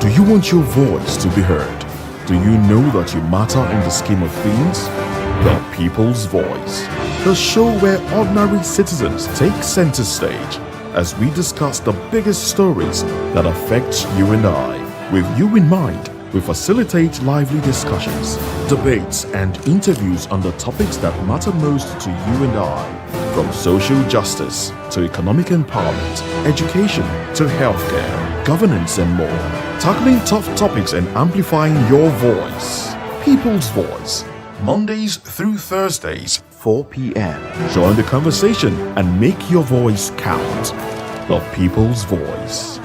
Do you want your voice to be heard? Do you know that you matter in the scheme of things? The People's Voice, the show where ordinary citizens take center stage as we discuss the biggest stories that affect you and I. With you in mind, we facilitate lively discussions, debates, and interviews on the topics that matter most to you and I, from social justice to economic empowerment, education to healthcare, governance, and more. Tackling tough topics and amplifying your voice. People's Voice, Mondays through Thursdays, 4 p.m. Join the conversation and make your voice count. The People's Voice.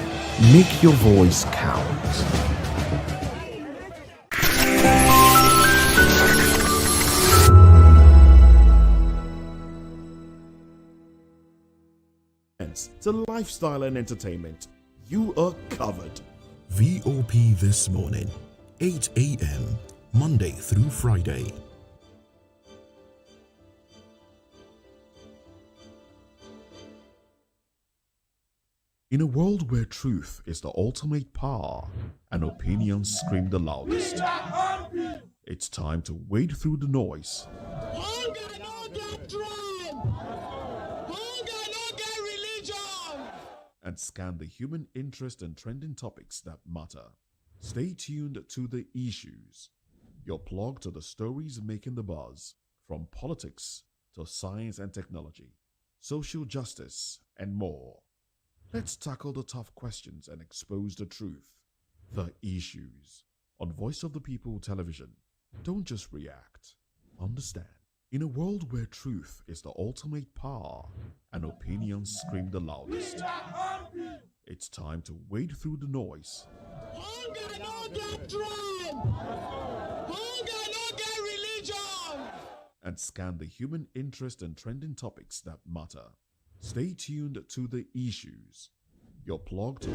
Make your voice count. To lifestyle and entertainment, you are covered. VOP This Morning, 8 a.m., Monday through Friday. In a world where truth is the ultimate power and opinions scream the loudest, it's time to wade through the noise. And scan the human interest and trending topics that matter. Stay tuned to The Issues, your plug to the stories making the buzz, from politics to science and technology, social justice, and more. Let's tackle the tough questions and expose the truth. The Issues on Voice of the People television. Don't just react, understand. In a world where truth is the ultimate power and opinions scream the loudest, it's time to wade through the noise. Hunger no get tribe. Hunger no get religion. And scan the human interest and trending topics that matter. Stay tuned to The Issues, your plug to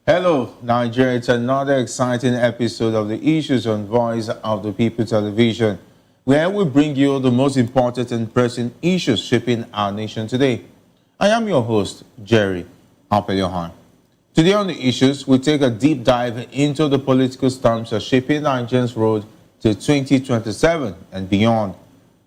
Hello, Nigeria. It's another exciting episode of the Issues on Voice of the People television, where we bring you the most important and pressing issues shaping our nation today. I am your host, Jerry Apeliohan. Today on the Issues, we take a deep dive into the political storms that are shaping Nigeria's road to 2027 and beyond,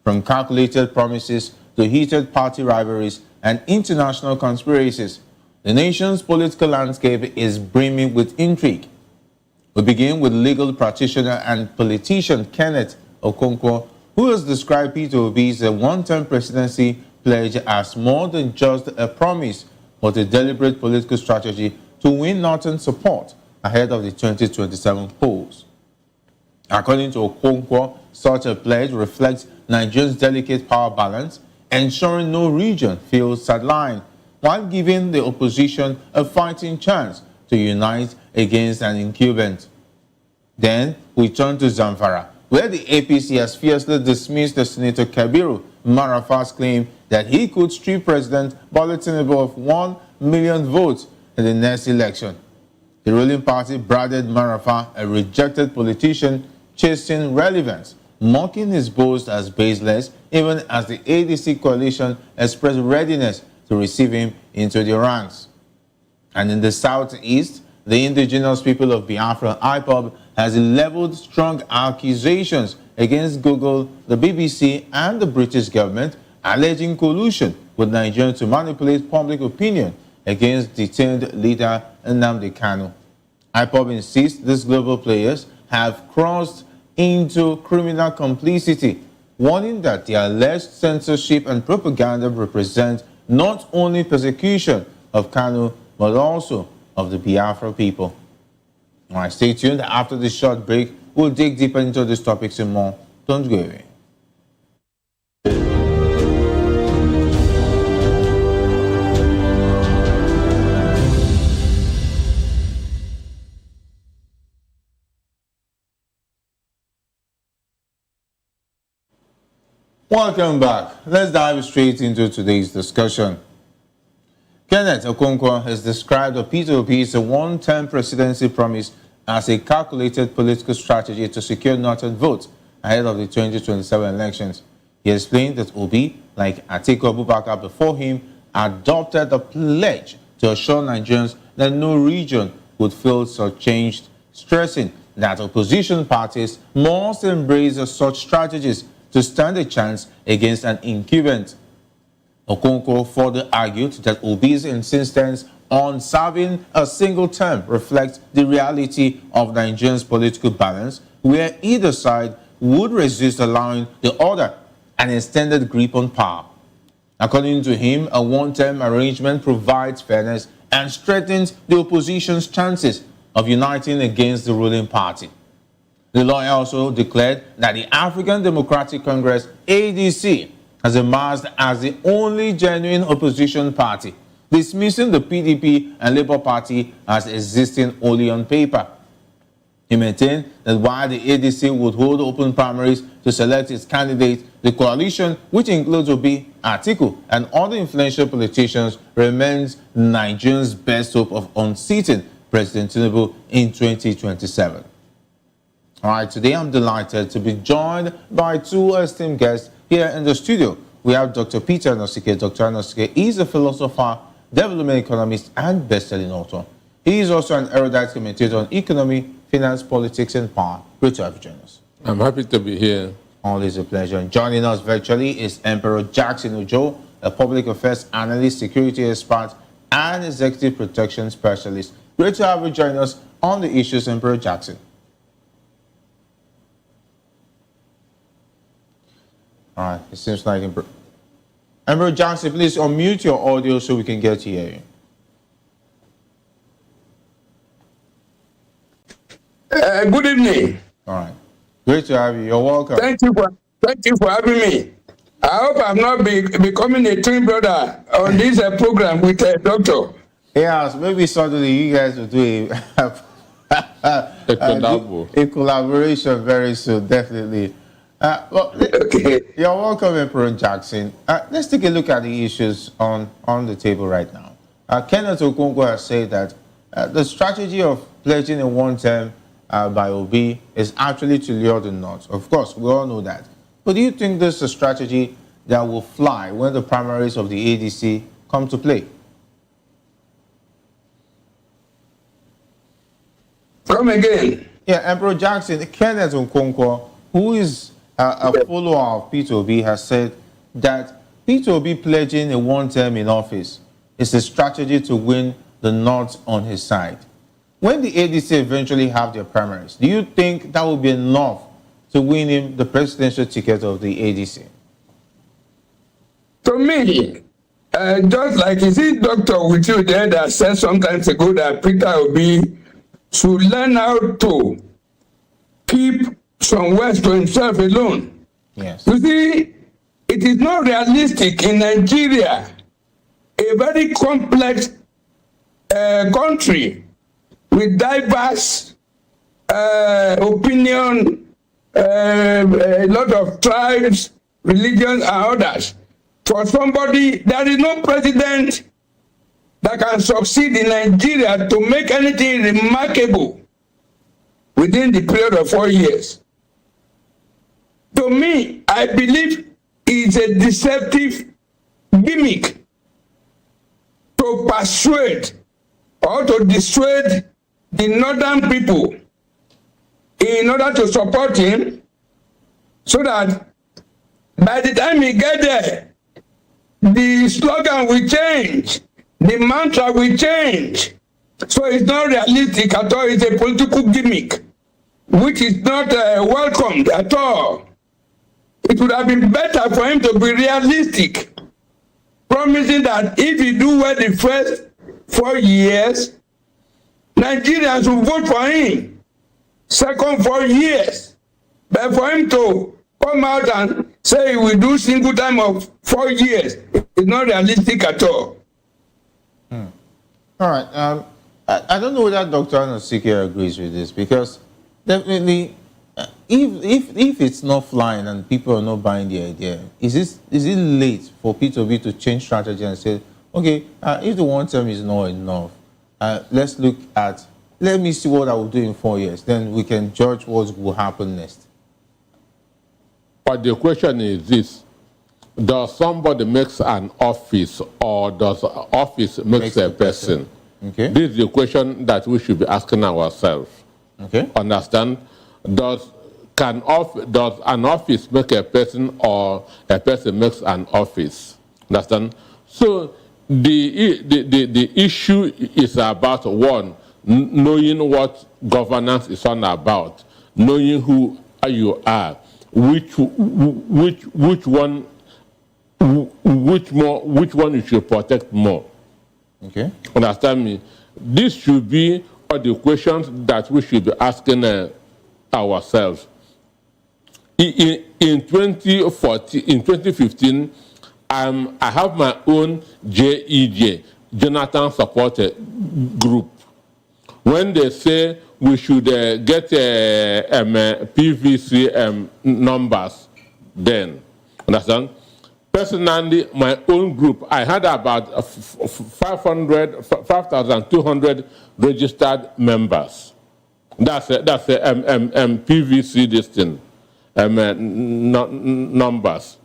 from calculated promises to heated party rivalries and international conspiracies. The nation's political landscape is brimming with intrigue. We begin with legal practitioner and politician Kenneth Okonkwo, who has described Peter Obi'S one-term presidency pledge as more than just a promise, but a deliberate political strategy to win Northern support ahead of the 2027 polls. According to Okonkwo, such a pledge reflects Nigeria's delicate power balance, ensuring no region feels sidelined, while giving the opposition a fighting chance to unite against an incumbent. Then we turn to Zamfara, where the APC has fiercely dismissed the Senator Kabiru Marafa's claim that he could strip President Bola Tinubu of 1 million votes in the next election. The ruling party branded Marafa a rejected politician chasing relevance, mocking his boast as baseless, even as the ADC coalition expressed readiness to receive him into their ranks. And in the southeast, the indigenous people of Biafra, IPOB, has leveled strong accusations against Google, the BBC, and the British government, alleging collusion with Nigeria to manipulate public opinion against detained leader Nnamdi Kanu. IPOB insists these global players have crossed into criminal complicity, warning that the alleged censorship and propaganda represent not only persecution of Kanu, but also of the Biafra people. All right, stay tuned. After this short break, we'll dig deeper into these topics and more. Don't go away. Welcome back. Let's dive straight into today's discussion. Kenneth Okonkwo has described Peter Obi's one-term presidency promise as a calculated political strategy to secure Northern votes ahead of the 2027 elections. He explained that Obi, like Atiku Abubakar before him, adopted the pledge to assure Nigerians that no region would feel shortchanged, stressing that opposition parties must embrace such strategies to stand a chance against an incumbent. Okonkwo further argued that Obi's insistence on serving a single term reflects the reality of Nigeria's political balance, where either side would resist allowing the other an extended grip on power. According to him, a one-term arrangement provides fairness and strengthens the opposition's chances of uniting against the ruling party. The lawyer also declared that the African Democratic Congress, ADC, has emerged as the only genuine opposition party, dismissing the PDP and Labour Party as existing only on paper. He maintained that while the ADC would hold open primaries to select its candidate, the coalition, which includes Obi, Atiku, and other influential politicians, remains Nigeria's best hope of unseating President Tinubu in 2027. All right, today I'm delighted to be joined by two esteemed guests here in the studio. We have Dr. Peter Anosike. Dr. Anosike is a philosopher, development economist, and best-selling author. He is also an erudite commentator on economy, finance, politics, and power. Great to have you join us. I'm happy to be here. Always a pleasure. And joining us virtually is Emperor Jackson Ojo, a public affairs analyst, security expert, and executive protection specialist. Great to have you join us on the issues, Emperor Jackson. All right, it seems like Emperor Jackson, please unmute your audio so we can get to hear you. Good evening. All right. Great to have you. You're welcome. Thank you for having me. I hope I'm not becoming a twin brother on this program with a doctor. Yes, maybe suddenly you guys will do a collaboration very soon, definitely. Okay. You're welcome, Emperor Jackson. Let's take a look at the issues on the table right now. Kenneth Okonkwo has said that the strategy of pledging a one-term by Obi is actually to lure the North. Of course, we all know that. But do you think this is a strategy that will fly when the primaries of the ADC come to play? Come again. Yeah, Emperor Jackson, Kenneth Okonkwo, who is a follower of Peter Obi, has said that Peter Obi pledging a one-term in office is a strategy to win the North on his side. When the ADC eventually have their primaries, do you think that will be enough to win him the presidential ticket of the ADC? To me, just like is it doctor with you there that said some time ago that Peter Obi should learn how to keep some words to himself alone. Yes. You see, it is not realistic in Nigeria, a very complex country with diverse opinion, a lot of tribes, religions, and others. For somebody, there is no president that can succeed in Nigeria to make anything remarkable within the period of 4 years. To me, I believe it's a deceptive gimmick to persuade or to dissuade the northern people in order to support him, so that by the time he gets there, the slogan will change, the mantra will change. So it's not realistic at all. It's a political gimmick, which is not welcomed at all. It would have been better for him to be realistic, promising that if he do well the first 4 years, Nigerians will vote for him. Second 4 years. But for him to come out and say he will do single time of 4 years, it's not realistic at all. All right. I don't know whether Dr. Anosike agrees with this, because definitely, if it's not flying and people are not buying the idea, is it late for P2B to change strategy and say, okay, if the one term is not enough, let me see what I will do in 4 years. Then we can judge what will happen next. But the question is this: does somebody makes an office, or does office makes a person? Okay. This is the question that we should be asking ourselves. Okay. Understand? Does an office make a person, or a person makes an office? Understand? So the issue is about, one, knowing what governance is all about, knowing who you are, which one you should protect more. Okay. Understand me? This should be all the questions that we should be asking ourselves. In 2015, I have my own JEJ, Jonathan Supporter Group. When they say we should get PVC numbers, then, understand? Personally, my own group, I had about 5,200 registered members. That's a PVC this thing, numbers.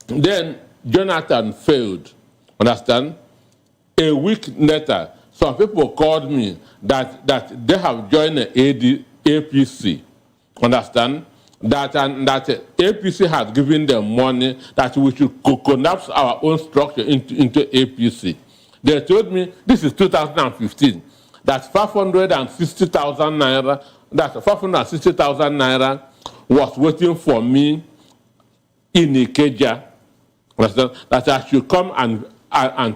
Then Jonathan failed, understand? A week later, some people called me that they have joined the APC, understand? That APC has given them money that we should collapse our own structure into APC. They told me this is 2015. That 560,000 naira. That 560,000 naira was waiting for me in Ikeja. That I should come and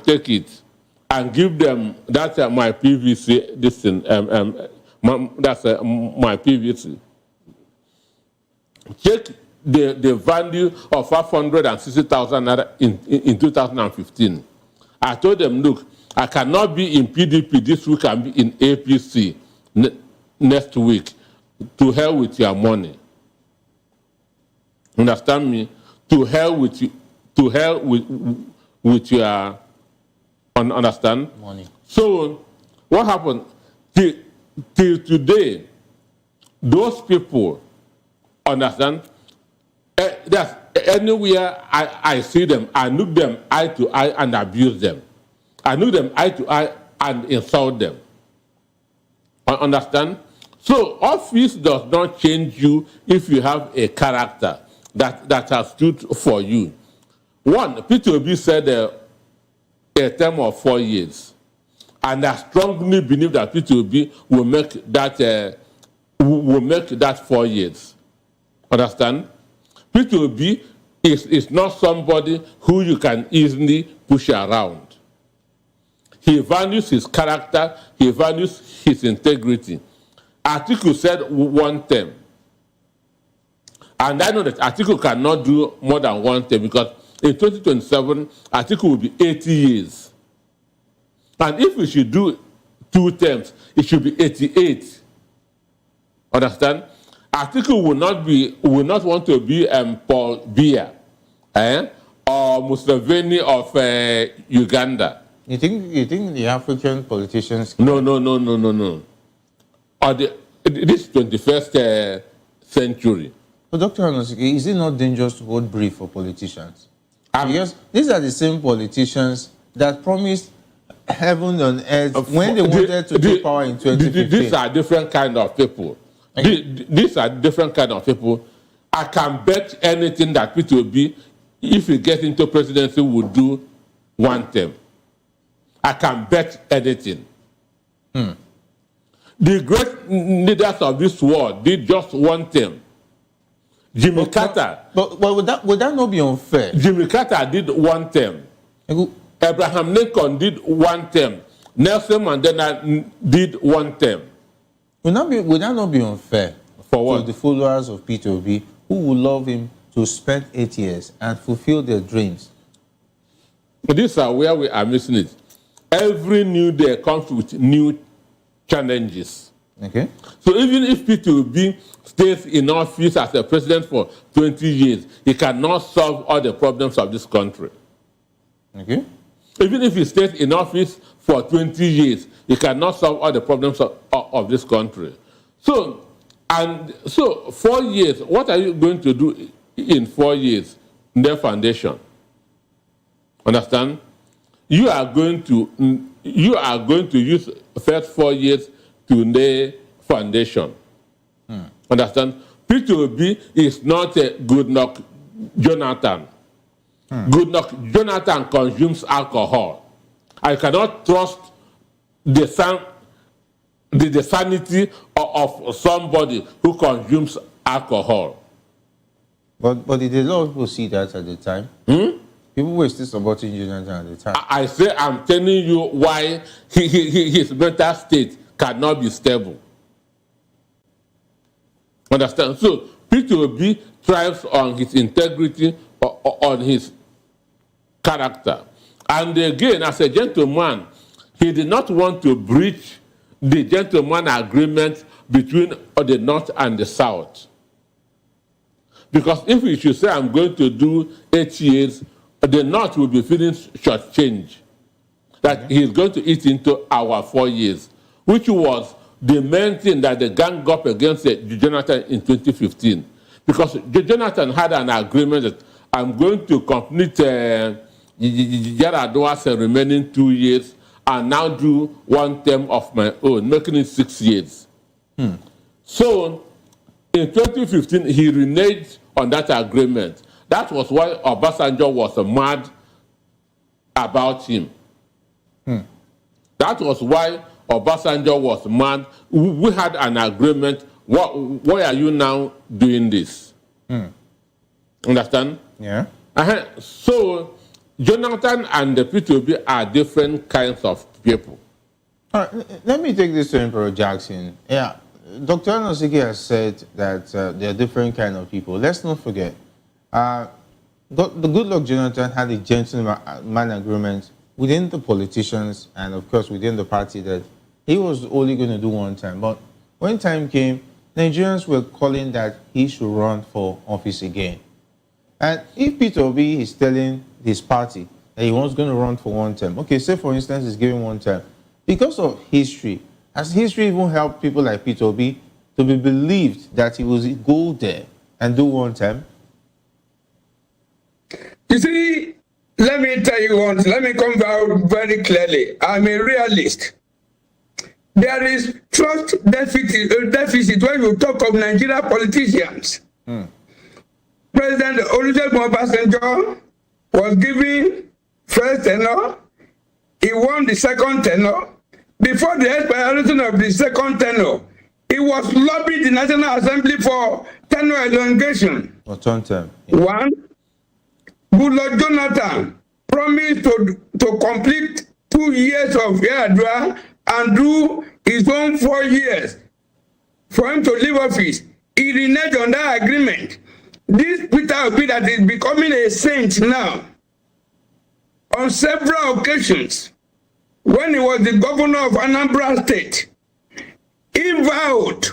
take it and give them that's my PVC. This thing, that's my PVC. Check the value of 560,000 naira in 2015. I told them, look, I cannot be in PDP this week and be in APC next week. To hell with your money. Understand me? To hell with you. To hell with your understand? Money. So what happened? Till today, those people, understand? That's anywhere I see them, I look them eye to eye and abuse them. I look them eye to eye and insult them. Understand? So office does not change you if you have a character that has stood for you. One, Peter Obi said a term of 4 years. And I strongly believe that Peter Obi will make that 4 years. Understand? Peter Obi is not somebody who you can easily push around. He values his character, he values his integrity. Atiku said one term. And I know that Atiku cannot do more than one term because in 2027, Atiku will be 80 years. And if we should do 2 terms, it should be 88. Understand? Atiku will not want to be Paul Biya or Museveni of Uganda. You think the African politicians? No. Or this 21st century. But Dr. Anosike, is it not dangerous to hold brief for politicians? Because these are the same politicians that promised heaven on earth when they wanted to take power in 2015. These are different kind of people. These are different kind of people. I can bet anything that Peter Obi, if he gets into presidency, will do one term. I can bet anything. The great leaders of this world did just one term. Jimmy Carter. But would that not be unfair? Jimmy Carter did one term. Abraham Lincoln did one term. Nelson Mandela did one term. Would that not be unfair for what? To the followers of Peter Obi who would love him to spend 8 years and fulfill their dreams? These are where we are missing it. Every new day comes with new challenges. Okay. So even if Peter Obi stays in office as a president for 20 years, he cannot solve all the problems of this country. Okay. Even if he stays in office for 20 years, he cannot solve all the problems of this country. So 4 years, what are you going to do in 4 years, their foundation. Understand? You are going to use first 4 years to lay foundation. Understand? P2B is not a Goodluck Jonathan. Goodluck Jonathan consumes alcohol. I cannot trust the sanity of somebody who consumes alcohol. But did a lot of people see that at the time? People were still supporting Jonathan at the time. I say I'm telling you why his mental state cannot be stable. Understand? So P2B thrives on his integrity, on his character. And again, as a gentleman, he did not want to breach the gentleman agreement between the North and the South. Because if we should say I'm going to do 8 years, the North will be feeling shortchanged. That he's going to eat into our 4 years, which was the main thing that they ganged up against Jonathan in 2015. Because Jonathan had an agreement that I'm going to complete Yaradua's remaining 2 years and now do 1 term of my own, making it 6 years. So in 2015, he reneged on that agreement. That was why Obasanjo was mad about him. That was why Obasanjo was mad. We had an agreement. Why are you now doing this? Understand? Yeah. So Jonathan and the P2B are different kinds of people. All right, let me take this to Emperor Jackson. Yeah, Dr. Anosike has said that there are different kind of people. Let's not forget, the Goodluck Jonathan had a gentleman agreement within the politicians and, of course, within the party that he was only going to do 1 time. But when time came, Nigerians were calling that he should run for office again. And if P2B is telling his party that he was going to run for 1 term, okay, say for instance he's giving 1 term, because of history, has history even helped people like P2B to be believed that he will go there and do 1 term? You see, let me tell you once, let me come out very clearly. I'm a realist. There is trust deficit when you talk of Nigeria politicians. President Olusegun Obasanjo was given first tenure. He won the second tenure. Before the expiration of the second tenure, he was lobbying the National Assembly for tenure elongation. Or turn term. Yeah. 1, Goodluck Jonathan promised to complete 2 years of Yar'Adua and do his own 4 years for him to leave office. He reneged on that agreement. This Peter Obi that is becoming a saint now, on several occasions, when he was the governor of Anambra State, he vowed,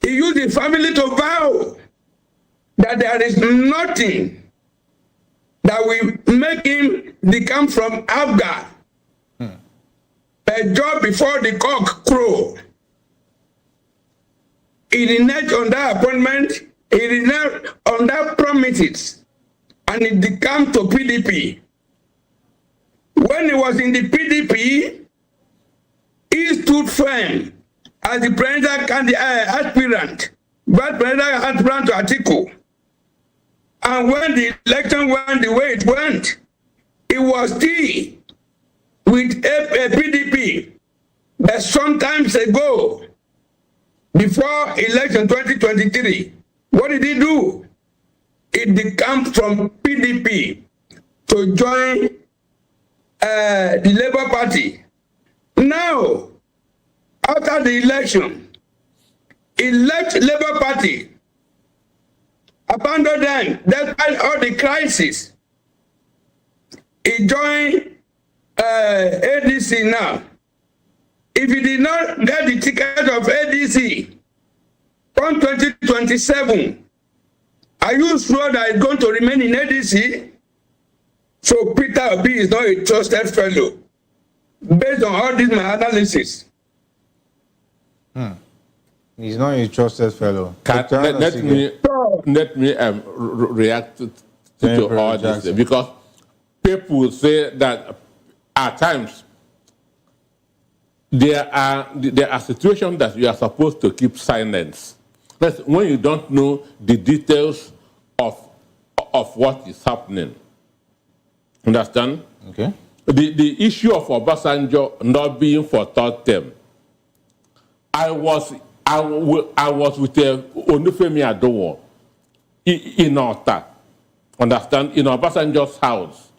he used the family to vow that there is nothing that will make him become from Abga. A job before the cock crow. He reneged on that appointment, he reneged on that promises, and he became to PDP. When he was in the PDP, he stood firm as the presidential aspirant, vice presidential aspirant to Atiku. And when the election went the way it went, it was still with a PDP. But sometimes ago, before election 2023, what did he do? He became from PDP to join the Labour Party. Now, after the election, he left Labour Party, abandoned them despite all the crisis. He joined ADC now. If he did not get the ticket of ADC from 2027, are you sure that he's going to remain in ADC? So Peter Obi is not a trusted fellow. Based on all this, my analysis. He's not a trusted fellow. Let me let me react to all this, because people say that at times there are situations that you are supposed to keep silence. That's when you don't know the details of what is happening. Understand? Okay. The issue of Obasanjo not being for third term. I was with Onufemi Adowo in Ota. Understand? In Obasanjo's house.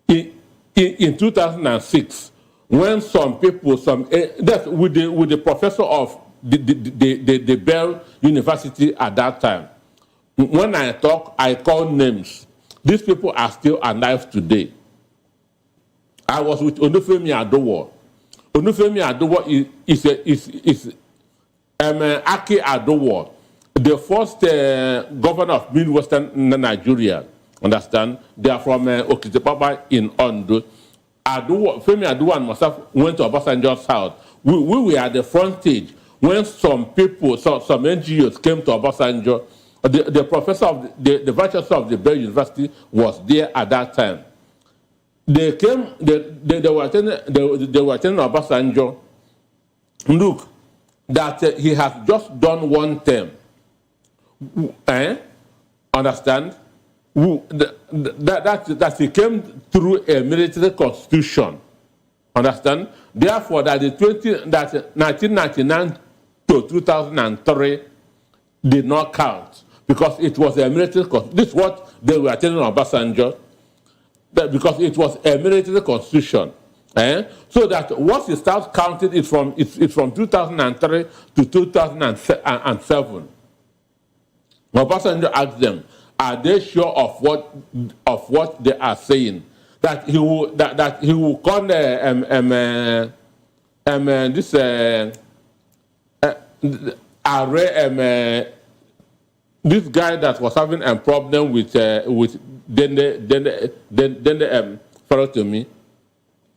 In 2006, when some people, that's with the professor of the Bell University at that time. When I talk, I call names. These people are still alive today. I was with Onufemi Adowo. Onufemi Adowo is Aki Adowo, the first governor of Midwestern Nigeria. Understand? They are from Okitipapa in Ondo. Femi Adowo and myself went to Obasanjo's house. We were at the frontage when some people, some NGOs came to Obasanjo. The professor of the vice chancellor of the Bell University was there at that time. They came. They were telling Obasanjo, look, that he has just done one term. Understand? That he came through a military constitution. Understand? Therefore, that 1999 to 2003 did not count because it was a military constitution. This is what they were telling Obasanjo, that because it was a military constitution. So that once it starts counting, it's from 2003 to 2007. Obasanjo asked them, are they sure of what they are saying? That he will call this this guy that was having a problem with Dende follow to me.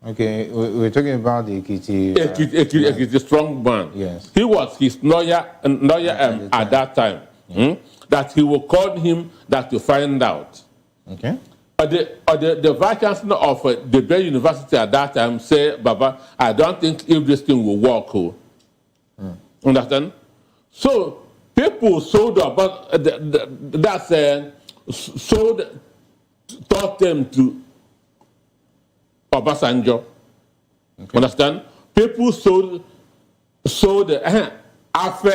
Okay, we're talking about the Ekiti. Ekiti strong man. Yes. He was his lawyer at that time. That he will call him that to find out. Okay. The vice chancellor of the Bell University at that time said, Baba, I don't think if this thing will work. Understand? So people sold about taught them to Obasanjo. Okay. Understand? People sold after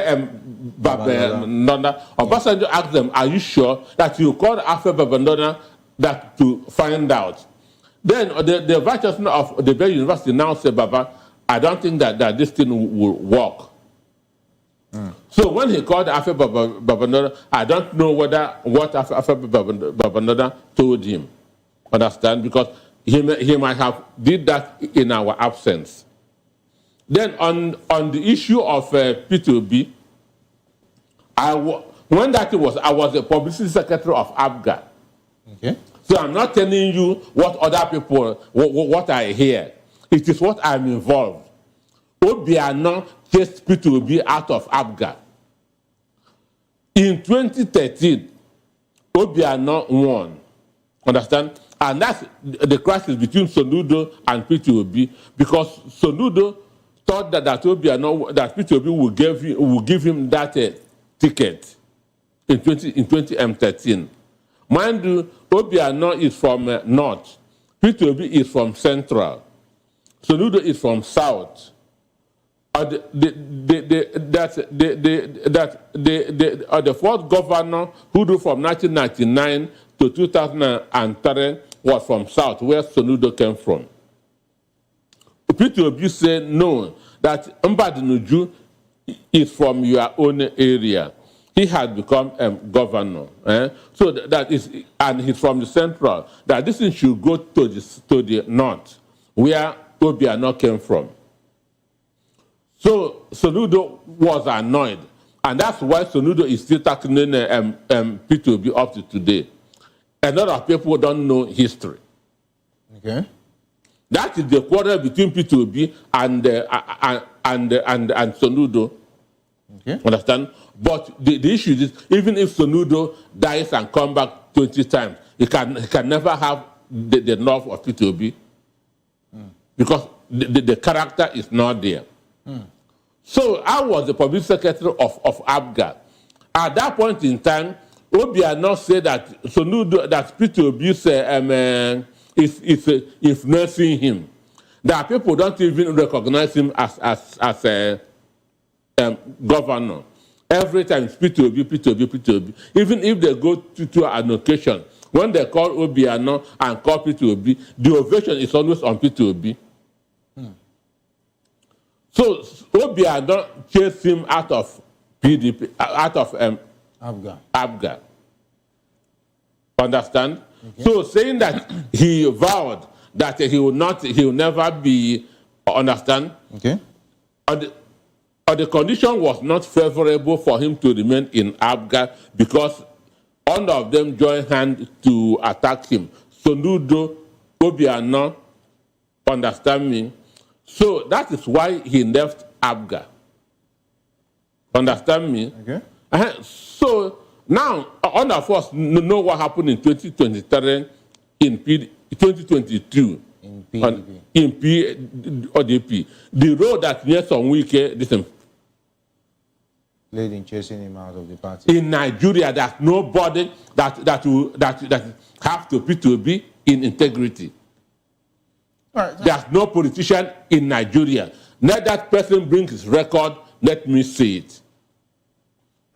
Babandona. Obasanjo asked them, are you sure that you called after Babandona that to find out? Then the vice chancellor of the Bell University now said, Baba, I don't think that this thing will work. So when he called after Babandona, I don't know what after Babandona told him. Understand? Because he might have did that in our absence. Then on the issue of P2B, when that was, I was the publicity secretary of ABGA. Okay. So I'm not telling you what other people, what I hear. It is what I'm involved. Obi'S chased P2B out of ABGA. In 2013, Obi'S won. Understand? And that's the crisis between Soludo and P2B, because Soludo thought that P2B will give him that ticket in 2013. Mind you, Obi'S is from north, P2B is from central, Soludo is from south. The fourth governor who do from 1999 to 2003 was from south, where Soludo came from. P2B said no, that Mbadinuju is from your own area. He had become governor. So that is, and he's from the central, that this thing should go to the north, where Obi'S came from. So Soludo was annoyed, and that's why Soludo is still tackling P2B up to today. A lot of people don't know history. Okay. That is the quarrel between P2B and Soludo. Okay. Understand? But the issue is, even if Soludo dies and come back 20 times, he can never have the love of Peter Obi because the character is not there. So I was the public secretary of ABGA. At that point in time, Obi'S said that Soludo, that Peter Obi is influencing him. That people don't even recognize him as a governor. Every time it's Peter Obi. Even if they go to an occasion, when they call Obi'S and call Peter Obi, the ovation is always on Peter Obi. So Obi'S don't chase him out of PDP, out of ABGA. Understand? Okay. So saying that he vowed that he will never be, understand? Okay. The condition was not favorable for him to remain in ABGA because all of them joined hands to attack him. Soludo, Obi'S, understand me? So that is why he left ABGA. Understand me? Okay. So now, all of us know what happened in 2023, in 2022. In PDP. In PDP. The road that Nyesom Wike, listen, played in chasing him out of the party. in Nigeria, there's nobody that have to be in integrity. Right. There's no politician in Nigeria. Let that person bring his record, let me see it.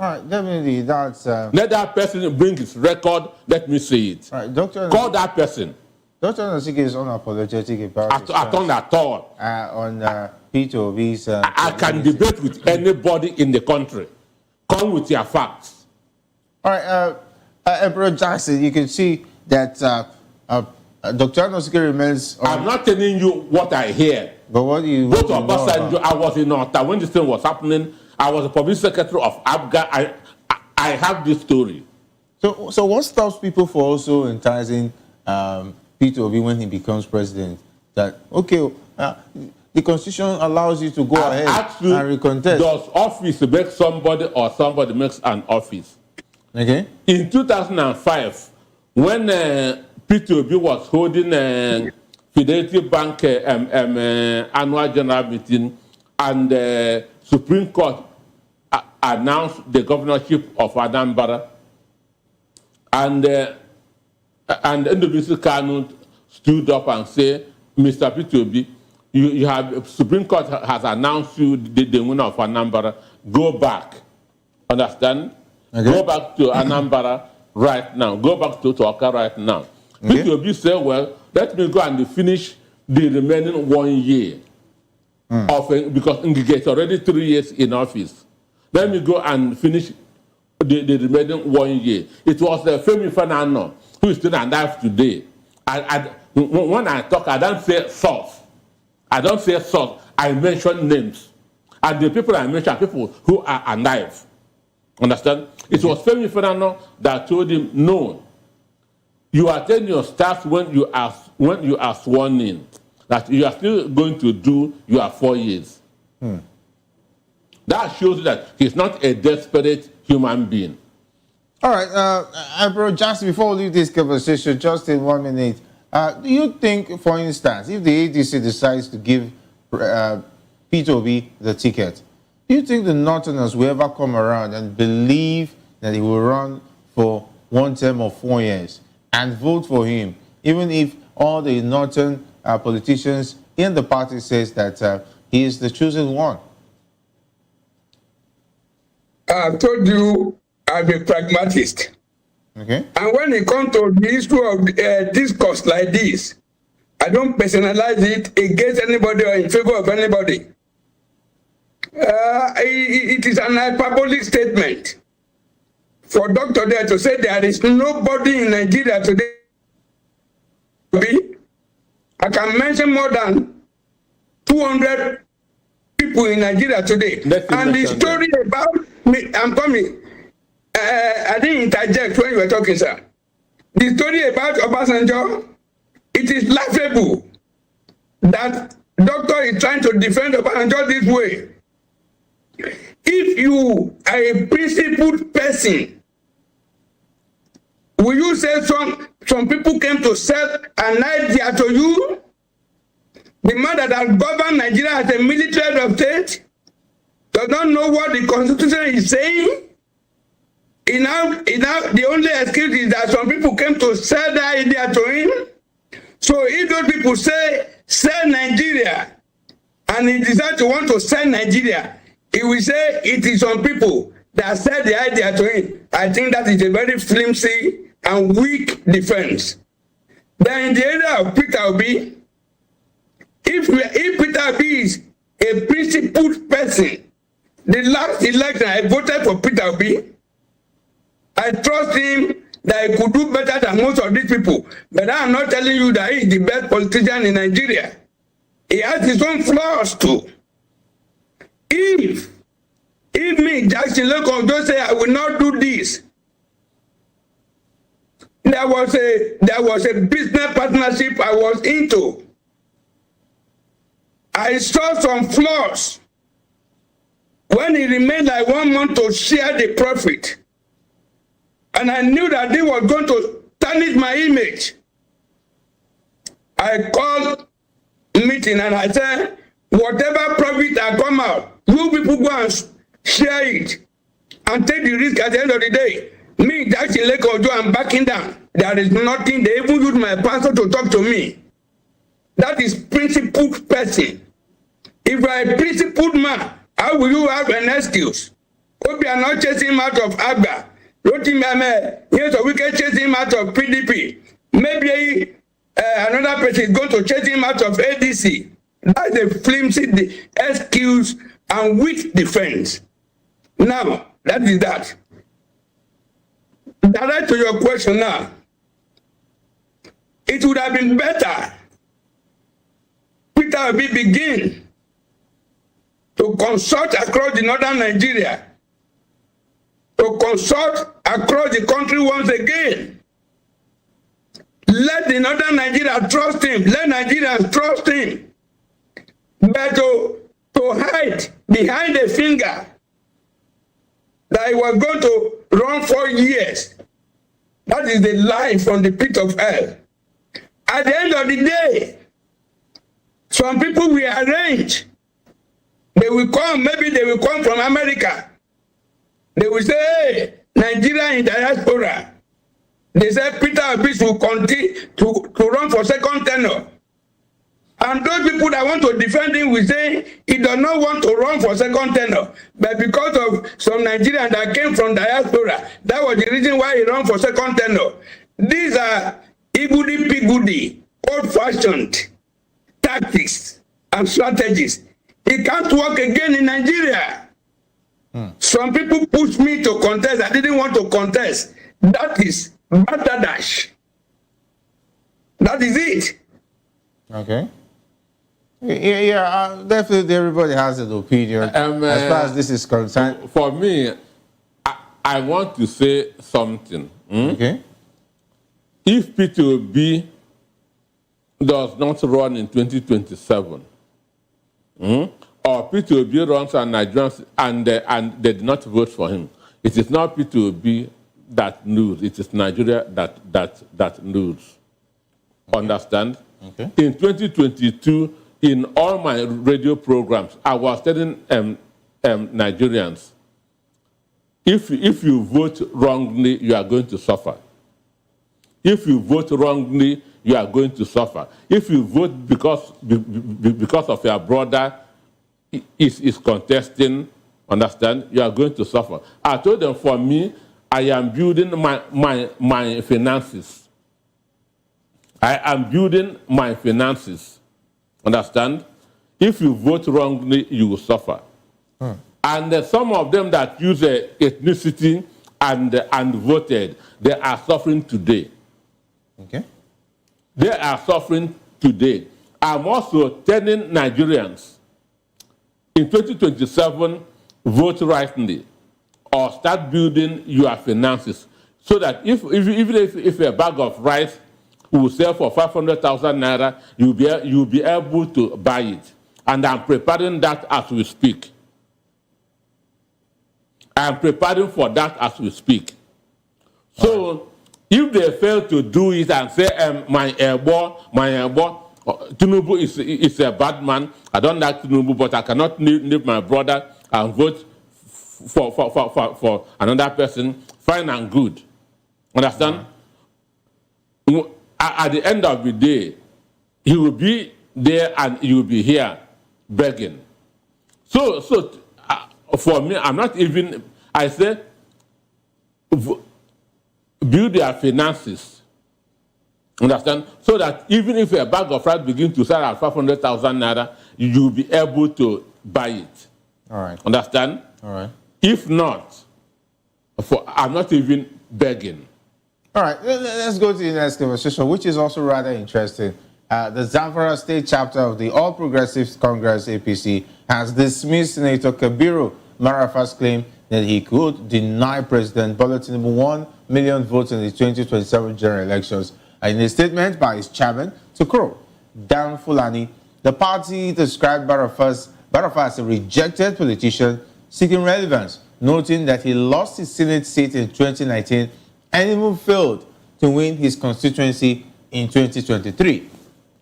All right, definitely, that's... Let that person bring his record, let me see it. All right, Dr. Call that person. Dr. Nasike is unapologetic about his At all. on Peter Obi's... I can debate with anybody in the country. Come with your facts. All right, Emperor Jackson, you can see that Dr. Nasike remains... I'm not telling you what I hear. But what do you... Go to Obasanjo. I was in Ota when this thing was happening. I was the public secretary of ABGA. I have this story. So what stops people from also enticing Peter Obi when he becomes president? That, okay, the Constitution allows you to go ahead and recontest. Does office make somebody or somebody makes an office? Okay. In 2005, when Peter Obi was holding Fidelity Bank annual general meeting and the Supreme Court announced the governorship of Anambra, and Ndubisi Kanu stood up and said, Mr. Peter Obi, you have Supreme Court has announced you the winner of Anambra. Go back. Understand? Okay. Go back to Anambra right now. Go back to Oka right now. Okay. Peter Obi said, well, let me go and finish the remaining 1 year. Because Ngige is already 3 years in office. Let me go and finish the remaining 1 year. It was Femi Fanano who is still alive today. When I talk, I don't say source. I mention names. And the people I mention are people who are alive. Understand? It was Femi Fanano that told him, no, you attend your staff when you are sworn in. That you are still going to do your 4 years. That shows that he's not a desperate human being. All right, bro, just before we leave this conversation, just in 1 minute, do you think, for instance, if the ADC decides to give Peter Obi the ticket, do you think the Northerners will ever come around and believe that he will run for 1 term of 4 years and vote for him, even if all the Northern politicians in the party says that he is the chosen one? I've told you I'm a pragmatist. Okay. And when it comes to the issue of discourse like this, I don't personalize it against anybody or in favor of anybody. It is an hyperbolic statement for Dr. there to say there is nobody in Nigeria today. I can mention more than 200 people in Nigeria today. And the story about me, I'm coming. I didn't interject when you were talking, sir. The story about Obasanjo, it is laughable that doctor is trying to defend Obasanjo this way. if you are a principled person, will you say some people came to sell an idea to you? The man that has governed Nigeria as a military head of state does not know what the Constitution is saying. The only excuse is that some people came to sell the idea to him. So if those people say, sell Nigeria, and he decides to want to sell Nigeria, he will say it is some people that sell the idea to him. I think that is a very flimsy and weak defense. Then in the area of Peter Obi, if Peter Obi is a principled person, the last election I voted for Peter Obi, I trust him that he could do better than most of these people. But I am not telling you that he is the best politician in Nigeria. He has his own flaws too. If me, Jackson Lekon, don't say I will not do this, there was a business partnership I was into. I saw some flaws when he remained like 1 month to share the profit. And I knew that they were going to tarnish my image. I called meeting and I said, whatever profit that come out, you people go and share it and take the risk at the end of the day. Me, Jackson Lekon, I'm backing down. There is nothing. They even use my pastor to talk to me. That is principled person. If you are a principled man, how will you have an excuse? Hope you are not chasing him out of Agba. Yes, so we can chase him out of PDP. Maybe another person is going to chase him out of ADC. That's a flimsy excuse and weak defense. Now, that is that. Direct to your question now. It would have been better Peter Obi begin to consult across the northern Nigeria, to consult across the country once again. Let the northern Nigeria trust him. Let Nigerians trust him. But to hide behind a finger that he was going to run 4 years, that is the lie from the pit of hell. At the end of the day, some people will arrange. They will come, maybe they will come from America. They will say, hey, Nigeria in diaspora. They said Peter Obi will continue to run for second tenure. And those people that want to defend him will say he does not want to run for second tenure. But because of some Nigerians that came from diaspora, that was the reason why he ran for second tenure. These are igudi-pigudi, old-fashioned tactics and strategies. It can't work again in Nigeria. Some people pushed me to contest. I didn't want to contest. That is batterdash. That is it. Okay. Yeah, definitely everybody has an opinion as far as this is concerned. For me, I want to say something. Okay. If Peter Obi does not run in 2027, or Peter Obi runs and Nigerians and they did not vote for him, it is not Peter Obi that lose. It is Nigeria that lose. Okay. Understand? Okay. In 2022, in all my radio programs, I was telling Nigerians, if you vote wrongly, you are going to suffer. If you vote wrongly, you are going to suffer. If you vote because of your brother is contesting, understand, you are going to suffer. I told them, for me, I am building my finances. I am building my finances. Understand? If you vote wrongly, you will suffer. And some of them that use ethnicity and voted, they are suffering today. Okay. They are suffering today. I'm also telling Nigerians, in 2027, vote rightly or start building your finances so that even if a bag of rice will sell for 500,000 naira, you'll be able to buy it. And I'm preparing that as we speak. I'm preparing for that as we speak. So if they fail to do it and say, my boy, Tinubu is a bad man, I don't like Tinubu, but I cannot leave my brother and vote for another person, fine and good. Understand? At the end of the day, he will be there and you will be here begging. So for me, I'm not even, I say, build their finances. Understand? So that even if a bag of rice begins to sell at 500,000 naira, you will be able to buy it. All right. Understand? All right. If not, I'm not even begging. All right, let's go to the next conversation, which is also rather interesting. The Zamfara State chapter of the All Progressives Congress, APC, has dismissed Senator Kabiru Marafa's claim that he could deny President Bola Tinubu 1 million votes in the 2027 general elections. In a statement by his chairman, Tukuro Dan Fulani, the party described Barafa as a rejected politician seeking relevance, noting that he lost his Senate seat in 2019 and even failed to win his constituency in 2023.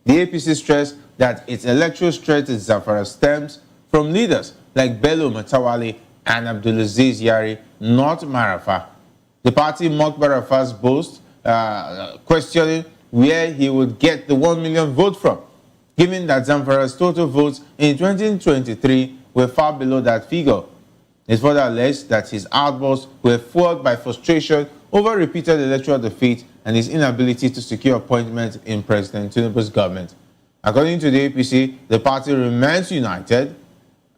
The APC stressed that its electoral strength in Zamfara stems from leaders like Bello Matawale and Abdulaziz Yari, not Marafa. The party mocked Marafa's boast, questioning where he would get the 1 million vote from, given that Zamfara's total votes in 2023 were far below that figure. It further alleged that his outbursts were fueled by frustration over repeated electoral defeat and his inability to secure appointment in President Tinubu's government. According to the APC, the party remains united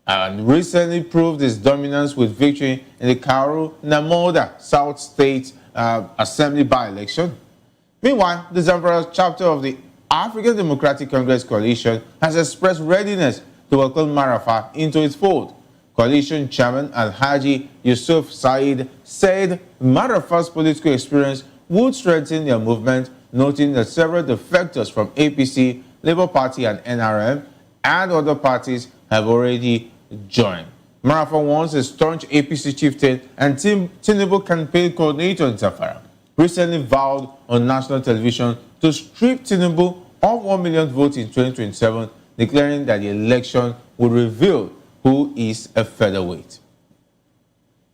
and recently proved its dominance with victory in the Kauru Namoda South State Assembly by-election. Meanwhile, the Zamfara chapter of the African Democratic Congress Coalition has expressed readiness to welcome Marafa into its fold. Coalition Chairman Alhaji Yusuf Said said Marafa's political experience would strengthen their movement, noting that several defectors from APC, Labour Party and NRM and other parties have already joined. Marafa once a staunch APC chieftain and Tinubu campaign coordinator in Zamfara, recently vowed on national television to strip Tinubu of 1 million votes in 2027, declaring that the election would reveal who is a featherweight.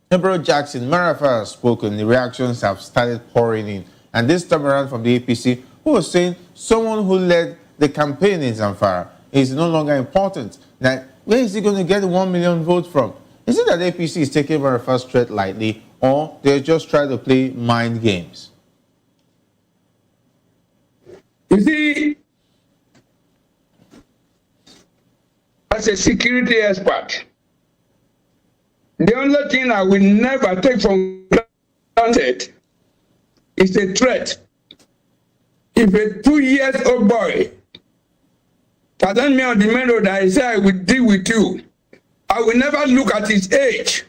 Emperor Jackson Marafa has spoken. The reactions have started pouring in. And this time around from the APC, who was saying someone who led the campaign in Zamfara is no longer important. That where is he going to get 1 million votes from? Is it that APC is taking Marafa's threat lightly, or they're just trying to play mind games? You see, as a security expert, the only thing I will never take for granted is a threat. If a 2-year-old boy challenge me on the main road and I say I will deal with you, I will never look at his age.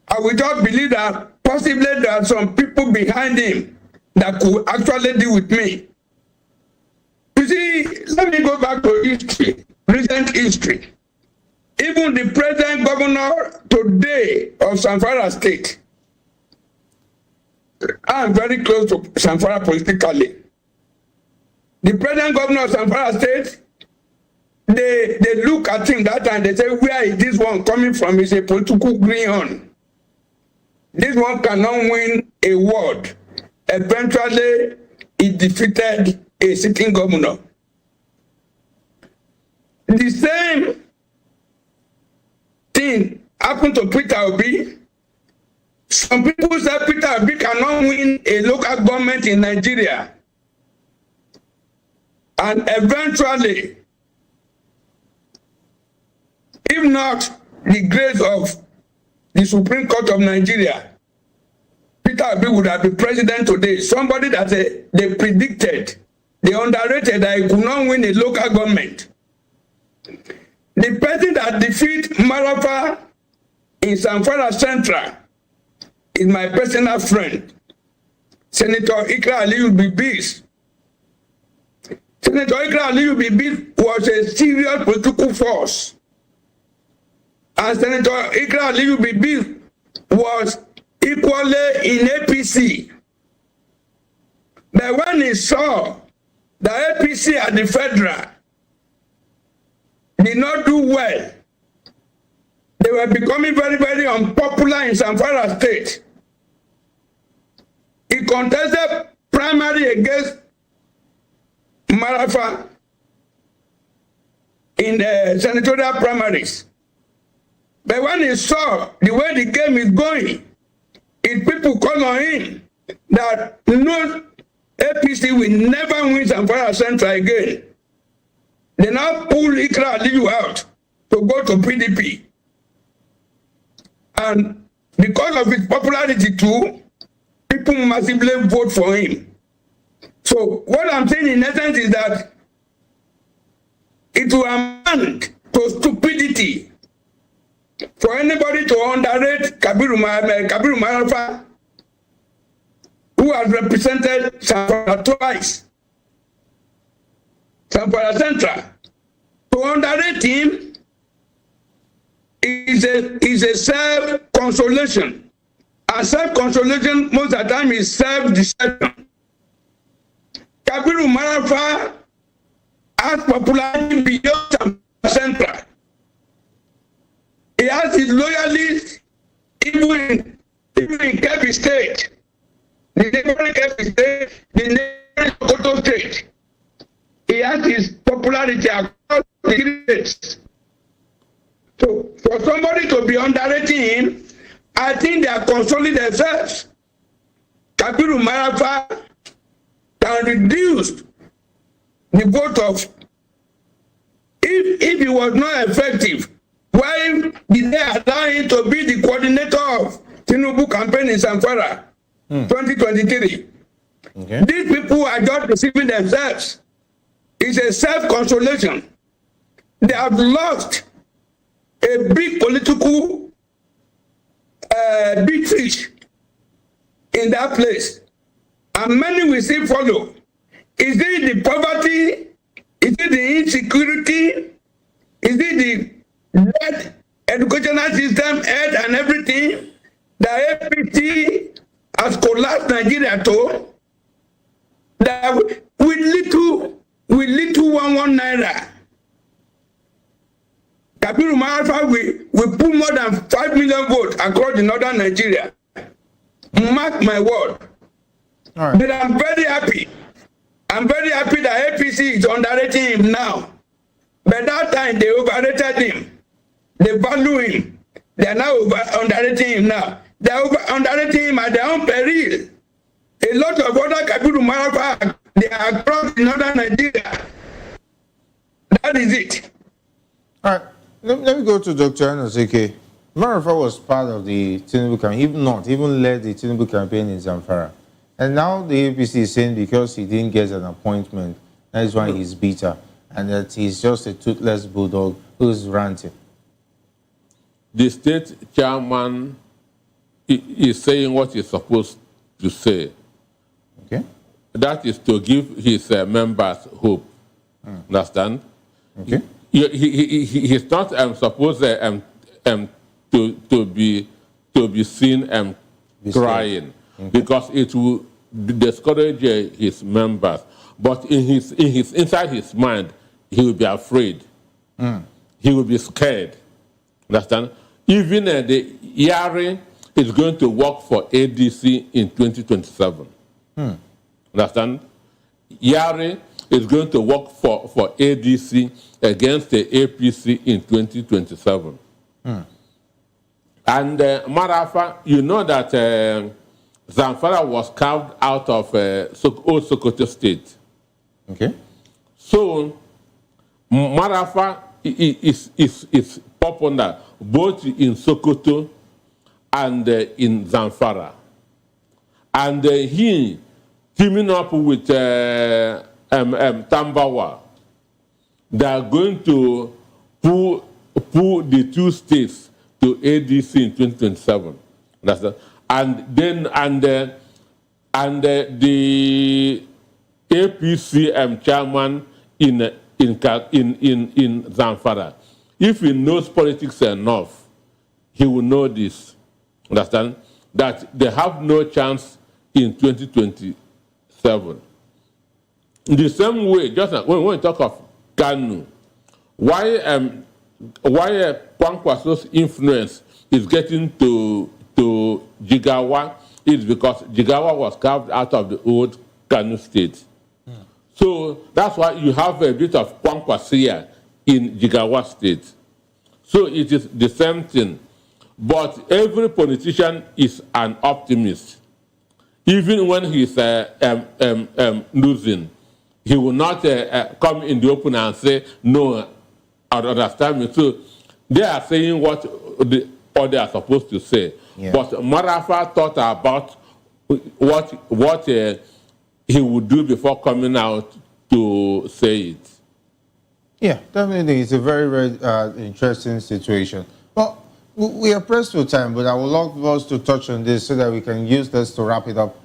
I will just believe that possibly there are some people behind him that could actually deal with me. You see, let me go back to history, recent history. Even the present governor today of Zamfara State, I am very close to Zamfara politically. The present governor of Zamfara State, they look at him that time, they say, where is this one coming from? He's a political greenhorn. This one cannot win a ward. Eventually, he defeated a sitting governor. The same thing happened to Peter Obi. Some people say Peter Obi cannot win a local government in Nigeria. And eventually, if not the grace of the Supreme Court of Nigeria, Peter Obi would have been president today. Somebody that they predicted, they underrated that he could not win a local government. The person that defeated Marafa in Zamfara Central is my personal friend, Senator Ikra Aliyu Bibis. Senator Ikra Aliyu Bibis was a serious political force. And Senator Ikra Aliyu Bibis was equally in APC. But when he saw the APC at the federal did not do well, they were becoming very, very unpopular in Zamfara State. He contested primary against Marafa in the senatorial primaries. But when he saw the way the game is going, his people call on him that no APC will never win Zamfara Central again. They now pull Ikra Aliyu out to go to PDP. And because of his popularity too, people massively vote for him. So what I'm saying in essence is that it will amount to stupidity for anybody to underrate Kabiru Marafa, who has represented Zamfara twice, Zamfara Central. To underrate him is a self-consolation. And self-consolation most of the time is self-deception. Kabiru Marafa has popularity beyond Zamfara Central. He has his loyalists even in Kebbi State, the neighboring Kebbi State, the neighboring Okonkwo State. He has his popularity across the states. So for somebody to be underrating him, I think they are consoling themselves. Kabiru Marafa can reduce the vote of, if he was not effective, why did they allow him to be the coordinator of Tinubu campaign in Zamfara 2023? Okay. These people are just deceiving themselves. It's a self-consolation. They have lost a big political big fish in that place. And many will still follow. Is it the poverty? Is it the insecurity? Is it the bad educational system, health and everything? The APC has collapsed Nigeria to that with little 11 naira. Kabiru Marafa will put more than 5 million votes across the northern Nigeria. Mark my word. All right. But I'm very happy. I'm very happy that APC is underrating him now. But that time they overrated him. They value him. They are now underrating him now. They are underrating him at their own peril. A lot of other Kabiru Marafa, they are across the northern Nigeria. That is it. All right. Let me go to Dr. Anosike. Marafa was part of the Tinubu campaign, even led the Tinubu campaign in Zamfara. And now the APC is saying because he didn't get an appointment, that is why he's bitter, and that he's just a toothless bulldog who's ranting. The state chairman is saying what he's supposed to say. Okay. That is to give his members hope. Understand? Okay. He's not supposed to be seen crying, because it will discourage his members. But inside his mind, he will be afraid. He will be scared. Understand? Even the Yari is going to work for ADC in 2027. Understand? Yari is going to work for ADC against the APC in 2027. And Marafa, you know that Zamfara was carved out of old Sokoto State. Okay. So Marafa is popular both in Sokoto and in Zamfara. And he teaming up with Tambawa, they are going to pull the two states to ADC in 2027. That's the, and then the APC chairman in Zamfara, if he knows politics enough, he will know this. understand, that they have no chance in 2027. In the same way, just like when we talk of Kanu, why Kwankwaso's influence is getting to Jigawa is because Jigawa was carved out of the old Kanu state. So that's why you have a bit of Kwankwasia in Jigawa state. So it is the same thing. But every politician is an optimist. Even when he's losing, he will not come in the open and say, no, I don't understand me. So they are saying what they are supposed to say. Yeah. But Marafa thought about what he would do before coming out to say it. Yeah, definitely. It's a very, very interesting situation. Well, we are pressed for time, but I would love us to touch on this so that we can use this to wrap it up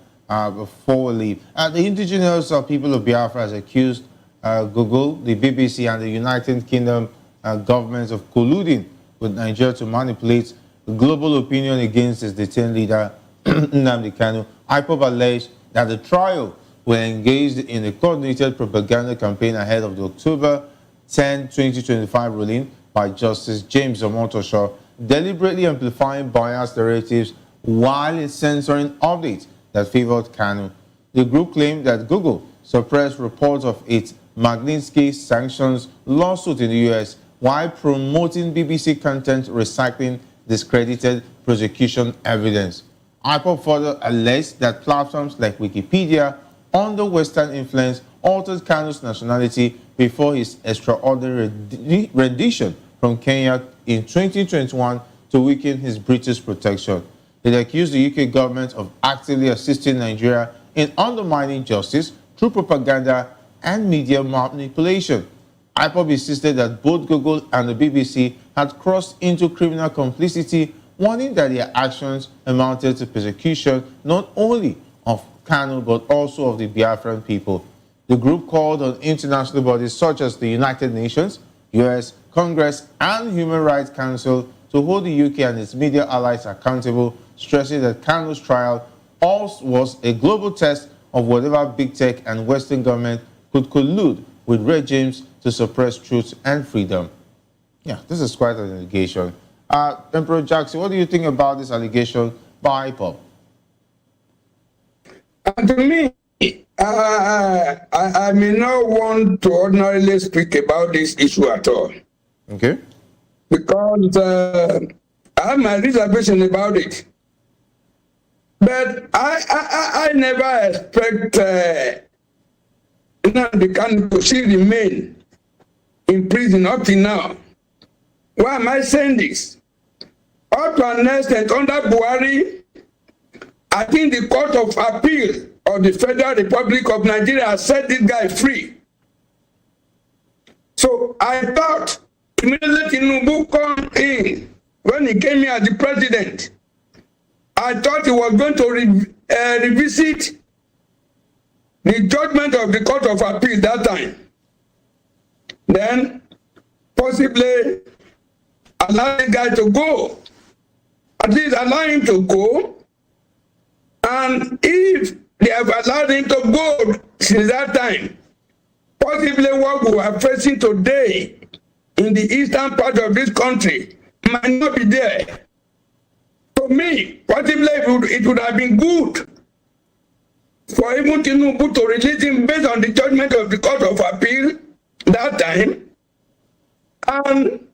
before we leave. The indigenous people of Biafra has accused Google, the BBC, and the United Kingdom governments of colluding with Nigeria to manipulate global opinion against its detained leader, Nnamdi Kanu. IPOB alleged that the trial were engaged in a coordinated propaganda campaign ahead of the October 10, 2025 ruling by Justice James Omotosho, deliberately amplifying biased narratives while censoring updates that favored Kanu. The group claimed that Google suppressed reports of its Magnitsky sanctions lawsuit in the U.S. while promoting BBC content recycling discredited prosecution evidence. IPOB further alleged that platforms like Wikipedia, under Western influence, altered Kanu's nationality before his extraordinary rendition from Kenya in 2021 to weaken his British protection. It accused the UK government of actively assisting Nigeria in undermining justice through propaganda and media manipulation. IPOB insisted that both Google and the BBC had crossed into criminal complicity, warning that their actions amounted to persecution not only of Kanu but also of the Biafran people. The group called on international bodies such as the United Nations, US, Congress, and Human Rights Council to hold the UK and its media allies accountable, stressing that Kanu's trial also was a global test of whatever big tech and Western government could collude with regimes to suppress truth and freedom. Yeah, this is quite an allegation. Emperor Jackson, what do you think about this allegation by IPOB? To me, I may not want to ordinarily speak about this issue at all. Okay. Because I have my reservation about it. But I never expect Nnamdi Kanu to still remain in prison up to now. Why am I saying this? Up to an extent, under Buhari, I think the Court of Appeal of the Federal Republic of Nigeria has set this guy free. So I thought immediately Tinubu come in when he came here as the president. I thought he was going to revisit the judgment of the Court of Appeal that time. Then possibly allow the guy to go. At least allow him to go. And if they have allowed him to go since that time, possibly what we are facing today in the eastern part of this country might not be there. For me, possibly it would have been good for even Tinubu to release him based on the judgment of the Court of Appeal that time, and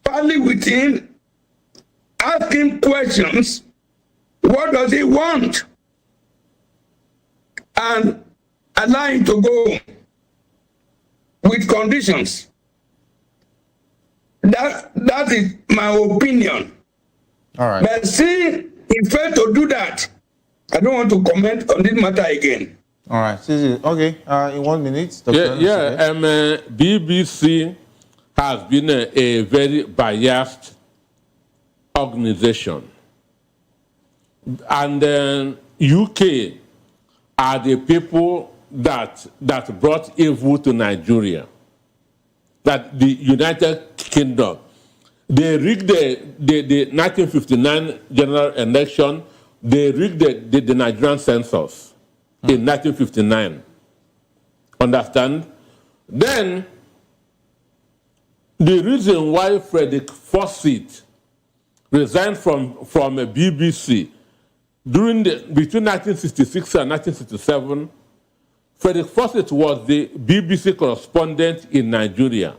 partly with him, ask him questions. What does he want? And allow him to go with conditions. That is my opinion. All right. But see, he failed to do that. I don't want to comment on this matter again. All right. Okay. In 1 minute. BBC has been a very biased organization. And UK are the people that brought evil to Nigeria. That the United Kingdom, they rigged the 1959 general election. They rigged the Nigerian census in 1959. Understand? Then, the reason why Frederick Fawcett resigned from a BBC between 1966 and 1967, Frederick Fawcett was the BBC correspondent in Nigeria.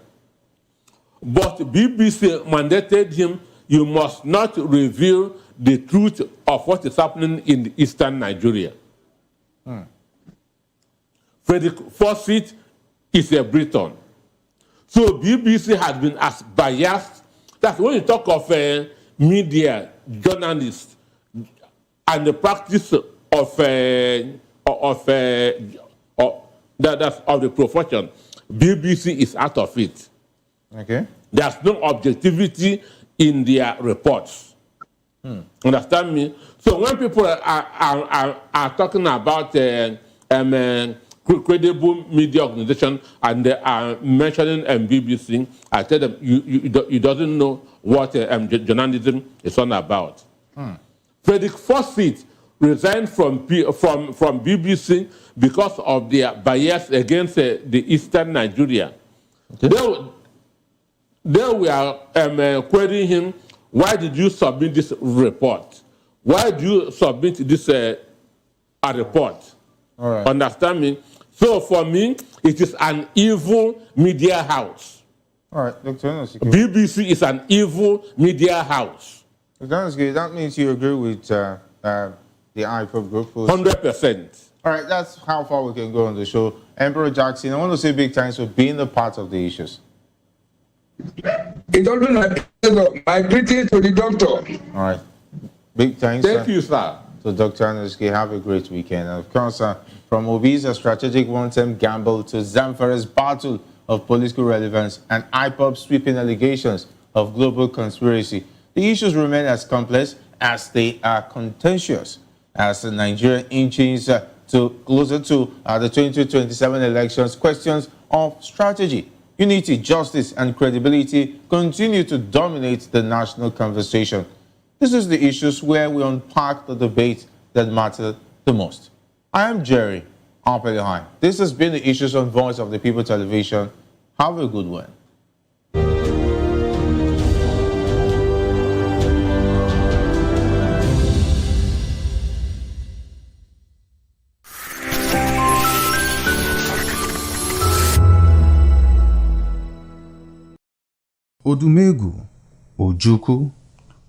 But BBC mandated him, you must not reveal the truth of what is happening in eastern Nigeria. Frederick Fawcett is a Briton. So BBC has been as biased. That's when you talk of media, journalists, and the practice of the profession, BBC is out of it. Okay. There's no objectivity in their reports. Understand me? So when people are talking about credible media organization and they are mentioning BBC, I tell them you doesn't know what journalism is all about. Frederick Fawcett resigned from BBC because of their bias against the eastern Nigeria. Okay. They were querying him, why did you submit this report? Why do you submit this report? All right. Understand me? So for me, it is an evil media house. All right, Dr. Enos, BBC is an evil media house. Dr. Enos, that means you agree with the IPOP group? 100%. All right, that's how far we can go on the show. Emperor Jackson, I want to say big thanks for being a part of the issues. It's always my pleasure. My greetings to the doctor. All right. Big thanks. Thank you, sir. So, Dr. Anuski, have a great weekend. And of course, from Obi'S, a strategic one-term gamble, to Zamfara's battle of political relevance and IPOP sweeping allegations of global conspiracy, the issues remain as complex as they are contentious as Nigeria inches closer to the 2027 elections. Questions of strategy, unity, justice, and credibility continue to dominate the national conversation. This is the issues where we unpack the debate that matter the most. I am Jerry Apelihai. This has been the Issues on Voice of the People Television. Have a good one. Odumegwu Ojukwu,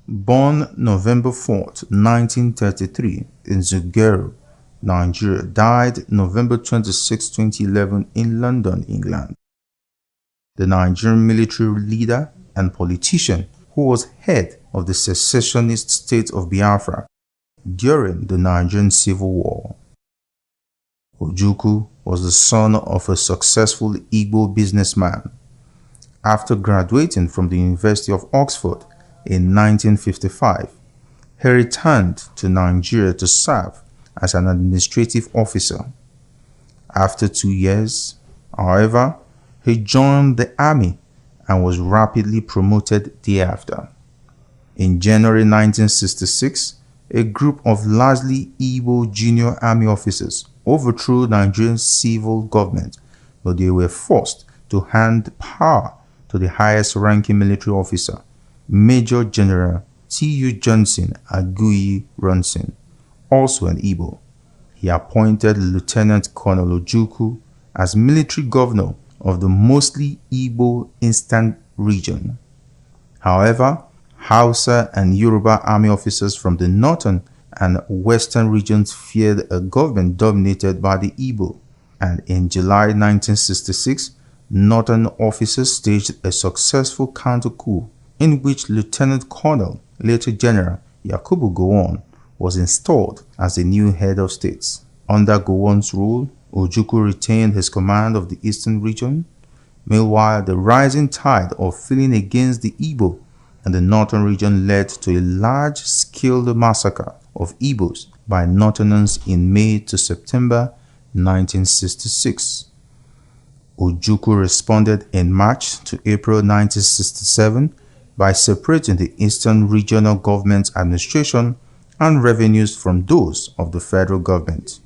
born November 4th, 1933 in Zungeru, Nigeria, died November 26, 2011 in London, England. The Nigerian military leader and politician who was head of the secessionist state of Biafra during the Nigerian Civil War. Ojukwu was the son of a successful Igbo businessman. After graduating from the University of Oxford in 1955, he returned to Nigeria to serve as an administrative officer. After 2 years, however, he joined the army and was rapidly promoted thereafter. In January 1966, a group of largely Igbo junior army officers overthrew Nigeria's civil government, but they were forced to hand power to the highest ranking military officer, Major General T.U. Johnson Aguiyi Ronson, also an Igbo. He appointed Lieutenant Colonel Ojukwu as military governor of the mostly Igbo Eastern region. However, Hausa and Yoruba army officers from the northern and western regions feared a government dominated by the Igbo, and in July 1966, northern officers staged a successful counter-coup in which Lieutenant Colonel, later General Yakubu Gowon, was installed as the new head of state. Under Gowon's rule, Ojukwu retained his command of the eastern region. Meanwhile, the rising tide of feeling against the Igbo and the northern region led to a large-scale massacre of Igbos by northerners in May to September 1966. Ojukwu responded in March to April 1967 by separating the Eastern Regional Government administration and revenues from those of the federal government.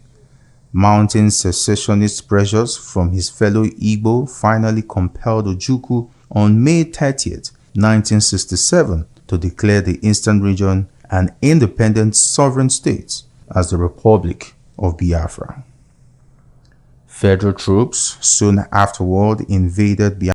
Mounting secessionist pressures from his fellow Igbo finally compelled Ojukwu on May 30, 1967 to declare the Eastern region an independent sovereign state as the Republic of Biafra. Federal troops soon afterward invaded Biafra